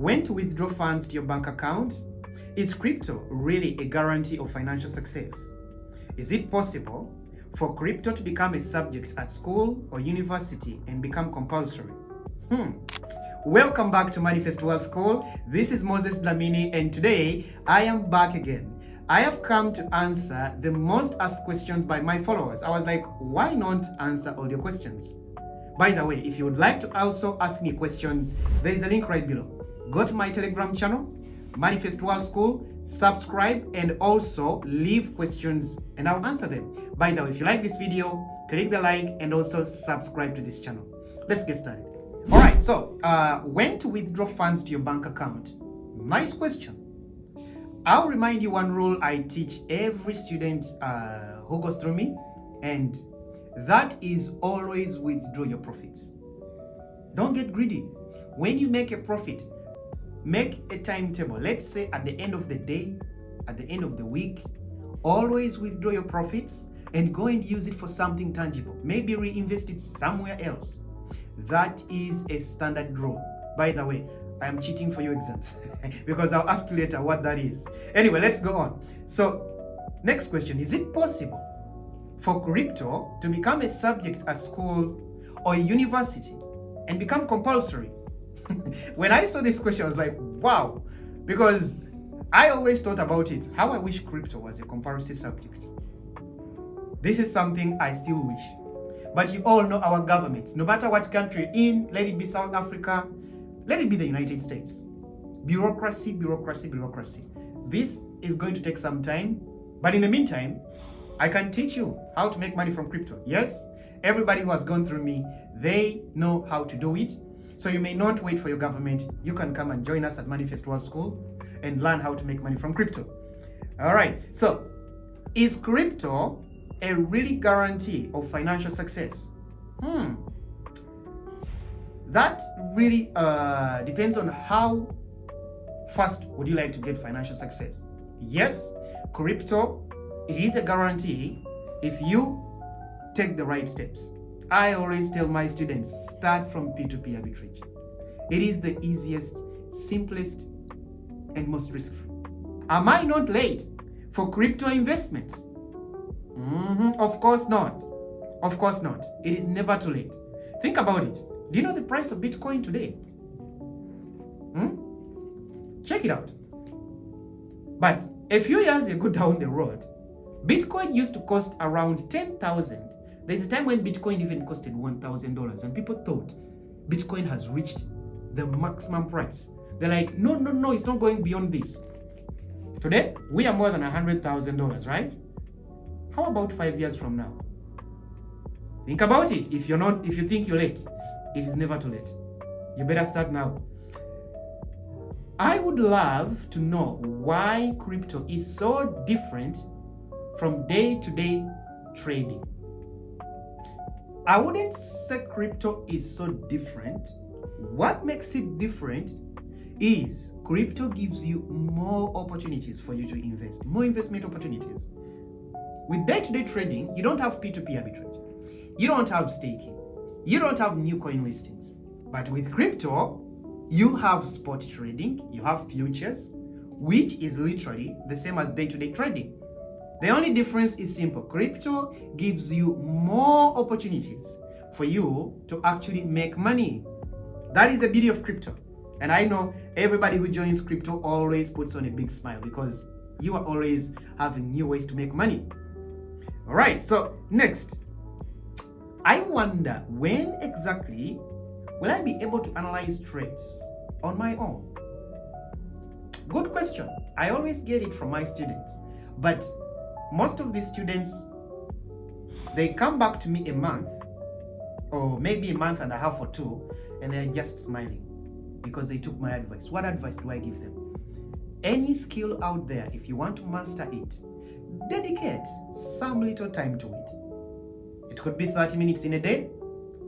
When to withdraw funds to your bank account? Is crypto really a guarantee of financial success? Is it possible for crypto to become a subject at school or university and become compulsory? Welcome back to Moneyfest World School. This is Moses Dlamini, and today I am back again. I have come to answer the most asked questions by my followers. I was like, why not answer all your questions? By the way, if you would like to also ask me a question, there is a link right below. Go to my Telegram channel, Moneyfest World School, subscribe, and also leave questions and I'll answer them. By the way, if you like this video, click the like and also subscribe to this channel. Let's get started. All right, so when to withdraw funds to your bank account? Nice question. I'll remind you one rule I teach every student who goes through me, and that is always withdraw your profits. Don't get greedy. When you make a profit, make a timetable. Let's say at the end of the day, at the end of the week, always withdraw your profits and go and use it for something tangible. Maybe reinvest it somewhere else. That is a standard rule. By the way, I am cheating for your exams because I'll ask you later what that is. Anyway, let's go on. So, next question. Is it possible for crypto to become a subject at school or university and become compulsory? When I saw this question, I was like, wow, because I always thought about it, how I wish crypto was a compulsory subject. This is something I still wish. But you all know our governments, no matter what country you're in, let it be South Africa, let it be the United States. Bureaucracy, bureaucracy, bureaucracy. This is going to take some time, but in the meantime, I can teach you how to make money from crypto. Yes, everybody who has gone through me, they know how to do it. So you may not wait for your government. You can come and join us at Moneyfest World School and learn how to make money from crypto. All right, so is crypto a really guarantee of financial success? That really depends on how fast would you like to get financial success. Yes, crypto is a guarantee if you take the right steps. I always tell my students, start from P2P Arbitrage. It is the easiest, simplest, and most risk-free. Am I not late for crypto investments? Of course not. Of course not. It is never too late. Think about it. Do you know the price of Bitcoin today? Check it out. But a few years ago down the road, Bitcoin used to cost around 10,000. There's a time when Bitcoin even costed $1,000 and people thought Bitcoin has reached the maximum price. They're like, no, it's not going beyond this. Today, we are more than $100,000, right? How about 5 years from now? Think about it. If you think you're late, it is never too late. You better start now. I would love to know why crypto is so different from day-to-day trading. I wouldn't say crypto is so different. What makes it different is crypto gives you more opportunities for you to invest, more investment opportunities. With day-to-day trading, you don't have P2P arbitrage. You don't have staking. You don't have new coin listings. But with crypto, you have spot trading, you have futures, which is literally the same as day-to-day trading. The only difference is simple. Crypto gives you more opportunities for you to actually make money. That is the beauty of crypto. And I know everybody who joins crypto always puts on a big smile because you are always having new ways to make money. All right, so next, I wonder when exactly will I be able to analyze trades on my own? Good question. I always get it from my students, but most of these students, they come back to me a month or maybe a month and a half or two, and they're just smiling because they took my advice. What advice do I give them? Any skill out there, if you want to master it, dedicate some little time to it. It could be 30 minutes in a day.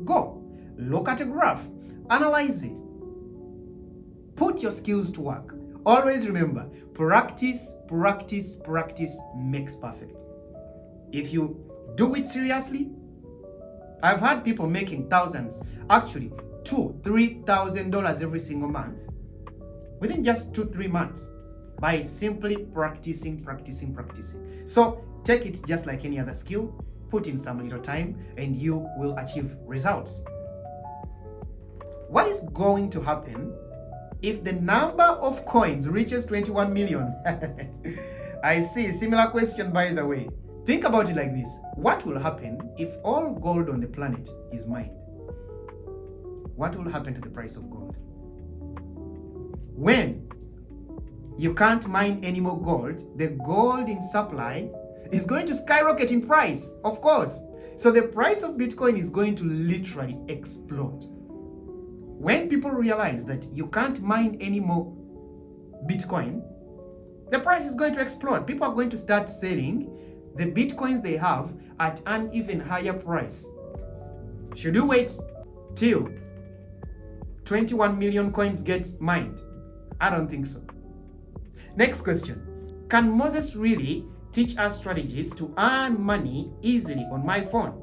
Go, look at a graph, analyze it. Put your skills to work. Always remember, practice makes perfect. If you do it seriously, I've had people making thousands, actually $2,000-3,000 every single month within just 2-3 months by simply practicing. So take it just like any other skill, put in some little time, and you will achieve results. What is going to happen if the number of coins reaches 21 million? I see, similar question by the way. Think about it like this. What will happen if all gold on the planet is mined? What will happen to the price of gold? When you can't mine any more gold, the gold in supply is going to skyrocket in price, of course. So the price of Bitcoin is going to literally explode. When people realize that you can't mine any more Bitcoin, the price is going to explode. People are going to start selling the Bitcoins they have at an even higher price. Should you wait till 21 million coins get mined? I don't think so. Next question. Can Moses really teach us strategies to earn money easily on my phone?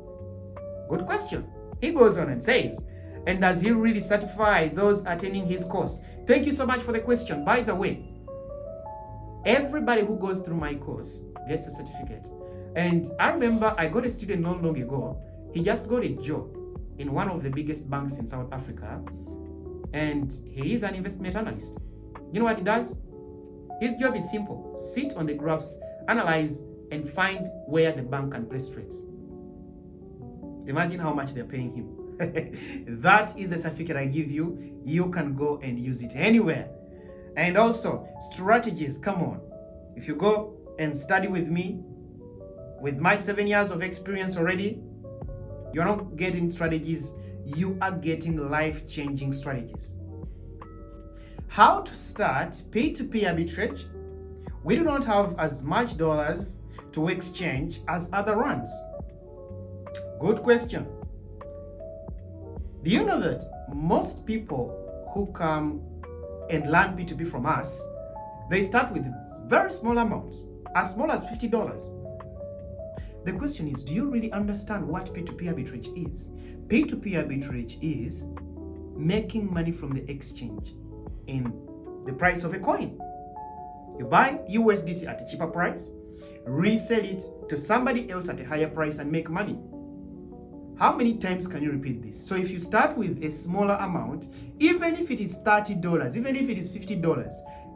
Good question. He goes on and says, and does he really certify those attending his course? Thank you so much for the question. By the way, everybody who goes through my course gets a certificate. And I remember I got a student not long ago. He just got a job in one of the biggest banks in South Africa. And he is an investment analyst. You know what he does? His job is simple. Sit on the graphs, analyze, and find where the bank can place trades. Imagine how much they're paying him. That is the certificate I give you. You can go and use it anywhere. And also, strategies, come on. If you go and study with me, with my 7 years of experience already, you're not getting strategies, you are getting life-changing strategies. How to start P2P arbitrage? We do not have as much dollars to exchange as other ones. Good question. Do you know that most people who come and learn P2P from us, they start with very small amounts, as small as $50. The question is, do you really understand what P2P arbitrage is? P2P arbitrage is making money from the exchange in the price of a coin. You buy USDT at a cheaper price, resell it to somebody else at a higher price and make money. How many times can you repeat this? So if you start with a smaller amount, even if it is $30, even if it is $50,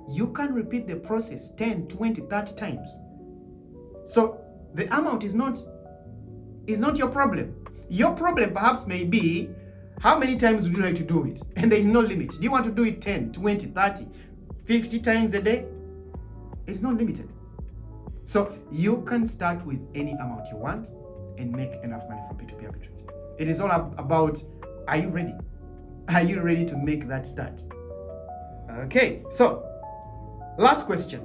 you can repeat the process 10, 20, 30 times. So the amount is not your problem. Your problem perhaps may be, how many times would you like to do it? And there is no limit. Do you want to do it 10, 20, 30, 50 times a day? It's not limited. So you can start with any amount you want and make enough money from P2P arbitrage. It is all about, are you ready? Are you ready to make that start? Okay, so last question.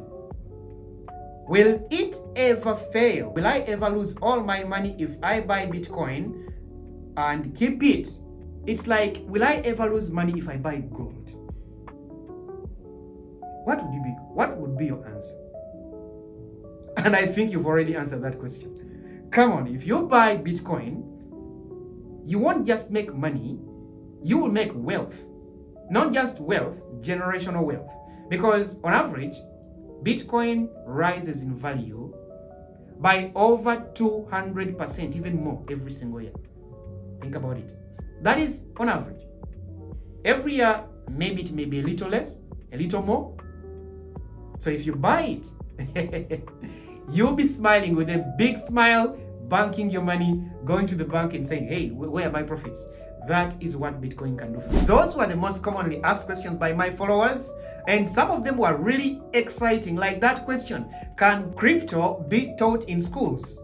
Will it ever fail? Will I ever lose all my money if I buy Bitcoin and keep it? It's like, will I ever lose money if I buy gold? What would be your answer? And I think you've already answered that question. Come on, if you buy Bitcoin, you won't just make money, you will make wealth. Not just wealth, generational wealth. Because on average, Bitcoin rises in value by over 200%, even more every single year. Think about it. That is on average. Every year, maybe it may be a little less, a little more. So if you buy it, you'll be smiling with a big smile, banking your money, going to the bank and saying, hey, where are my profits? That is what Bitcoin can do for you. Those were the most commonly asked questions by my followers, and some of them were really exciting, like that question, can crypto be taught in schools?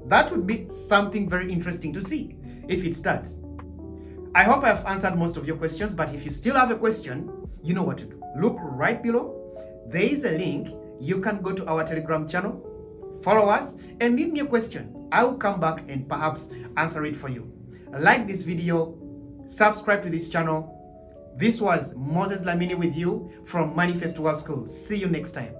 That would be something very interesting to see if it starts. I hope I've answered most of your questions, but if you still have a question, you know what to do. Look right below. There is a link. You can go to our Telegram channel, follow us, and leave me a question. I will come back and perhaps answer it for you. Like this video, subscribe to this channel. This was Moses Dlamini with you from Moneyfest World School. See you next time.